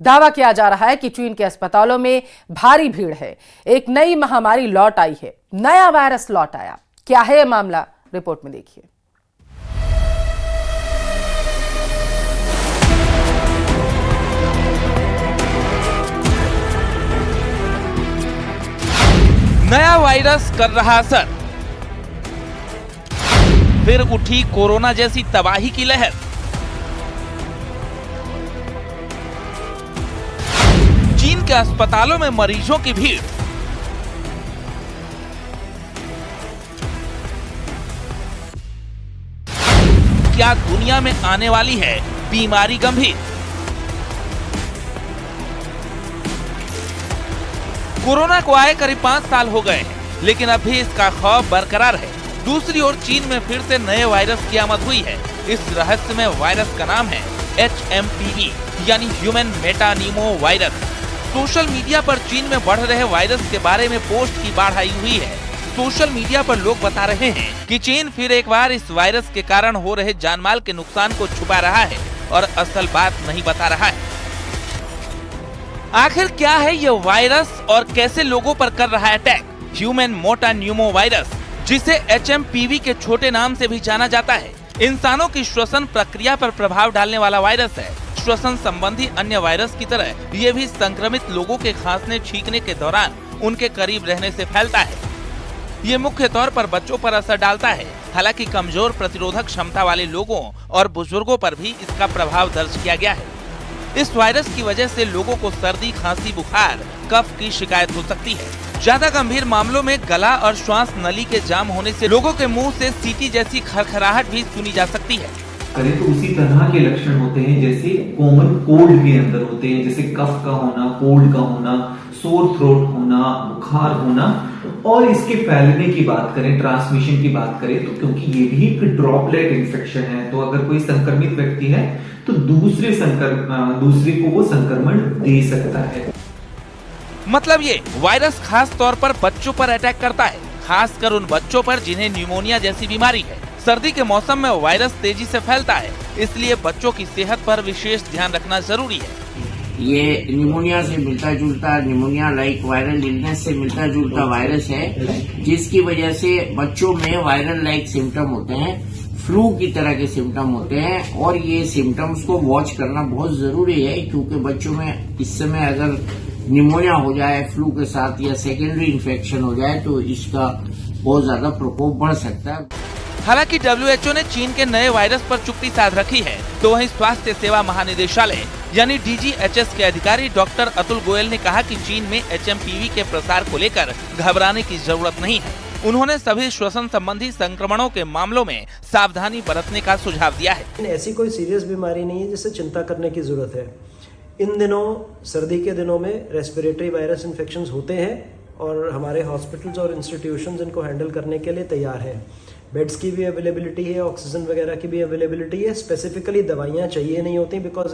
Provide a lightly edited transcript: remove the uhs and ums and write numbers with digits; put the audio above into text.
दावा किया जा रहा है कि चीन के अस्पतालों में भारी भीड़ है। एक नई महामारी लौट आई है, नया वायरस लौट आया। क्या है यह मामला, रिपोर्ट में देखिए। नया वायरस कर रहा असर, फिर उठी कोरोना जैसी तबाही की लहर। चीन के अस्पतालों में मरीजों की भीड़। क्या दुनिया में आने वाली है बीमारी गंभीर? कोरोना को आए करीब 5 साल हो गए हैं, लेकिन अब भी इसका खौफ बरकरार है। दूसरी ओर चीन में फिर से नए वायरस की आमद हुई है। इस रहस्यमय वायरस का नाम है HMPV यानी ह्यूमन मेटानीमो वायरस। सोशल मीडिया पर चीन में बढ़ रहे वायरस के बारे में पोस्ट की बाढ़ आई हुई है। सोशल मीडिया पर लोग बता रहे हैं कि चीन फिर एक बार इस वायरस के कारण हो रहे जानमाल के नुकसान को छुपा रहा है और असल बात नहीं बता रहा है। आखिर क्या है ये वायरस और कैसे लोगों पर कर रहा है अटैक? ह्यूमन मेटानीमो वायरस, जिसे HMPV के छोटे नाम से भी जाना जाता है, इंसानों की श्वसन प्रक्रिया पर प्रभाव डालने वाला वायरस है। श्वसन संबंधी अन्य वायरस की तरह ये भी संक्रमित लोगों के खांसने छींकने के दौरान उनके करीब रहने से फैलता है। ये मुख्य तौर पर बच्चों पर असर डालता है। हालांकि कमजोर प्रतिरोधक क्षमता वाले लोगों और बुजुर्गों पर भी इसका प्रभाव दर्ज किया गया है। इस वायरस की वजह से लोगों को सर्दी, खांसी, बुखार, कफ की शिकायत हो सकती है। ज्यादा गंभीर मामलों में गला और श्वास नली के जाम होने से लोगों के मुंह से सीटी जैसी खरखराहट भी सुनी जा सकती है। करें तो उसी तरह के लक्षण होते हैं जैसे कॉमन कोल्ड के अंदर होते हैं, जैसे कफ का होना, कोल्ड का होना, सोर थ्रोट होना, बुखार होना। और इसके फैलने की बात करें, ट्रांसमिशन की बात करें, तो क्योंकि ये भी एक ड्रॉपलेट इन्फेक्शन है, तो अगर कोई संक्रमित व्यक्ति है तो दूसरे को वो संक्रमण दे सकता है। मतलब ये वायरस खास तौर पर बच्चों पर अटैक करता है, खासकर उन बच्चों पर जिन्हें न्यूमोनिया जैसी बीमारी है। सर्दी के मौसम में वायरस तेजी से फैलता है, इसलिए बच्चों की सेहत पर विशेष ध्यान रखना जरूरी है। ये निमोनिया से मिलता जुलता, निमोनिया लाइक वायरल इलनेस से मिलता जुलता वायरस है, जिसकी वजह से बच्चों में वायरल लाइक सिम्टम होते हैं, फ्लू की तरह के सिम्टम होते हैं। और ये सिम्टम्स को वॉच करना बहुत जरूरी है, क्योंकि बच्चों में इस समय अगर निमोनिया हो जाए फ्लू के साथ या सेकेंडरी इन्फेक्शन हो जाए तो इसका बहुत ज्यादा प्रकोप बढ़ सकता है। हालांकि WHO ने चीन के नए वायरस पर चुप्पी साध रखी है, तो वहीं स्वास्थ्य सेवा महानिदेशालय यानी DGHS के अधिकारी डॉक्टर अतुल गोयल ने कहा कि चीन में HMPV के प्रसार को लेकर घबराने की जरूरत नहीं है। उन्होंने सभी श्वसन संबंधी संक्रमणों के मामलों में सावधानी बरतने का सुझाव दिया है। ऐसी कोई सीरियस बीमारी नहीं है जिससे चिंता करने की जरूरत है। इन दिनों, सर्दी के दिनों में रेस्पिरेटरी वायरस इन्फेक्शंस होते हैं और हमारे हॉस्पिटल्स और इंस्टीट्यूशंस इनको हैंडल करने के लिए तैयार हैं। बेड्स की भी अवेलेबिलिटी है, ऑक्सीजन वगैरह की भी अवेलेबिलिटी है। स्पेसिफिकली दवाइयाँ चाहिए नहीं होती, बिकॉज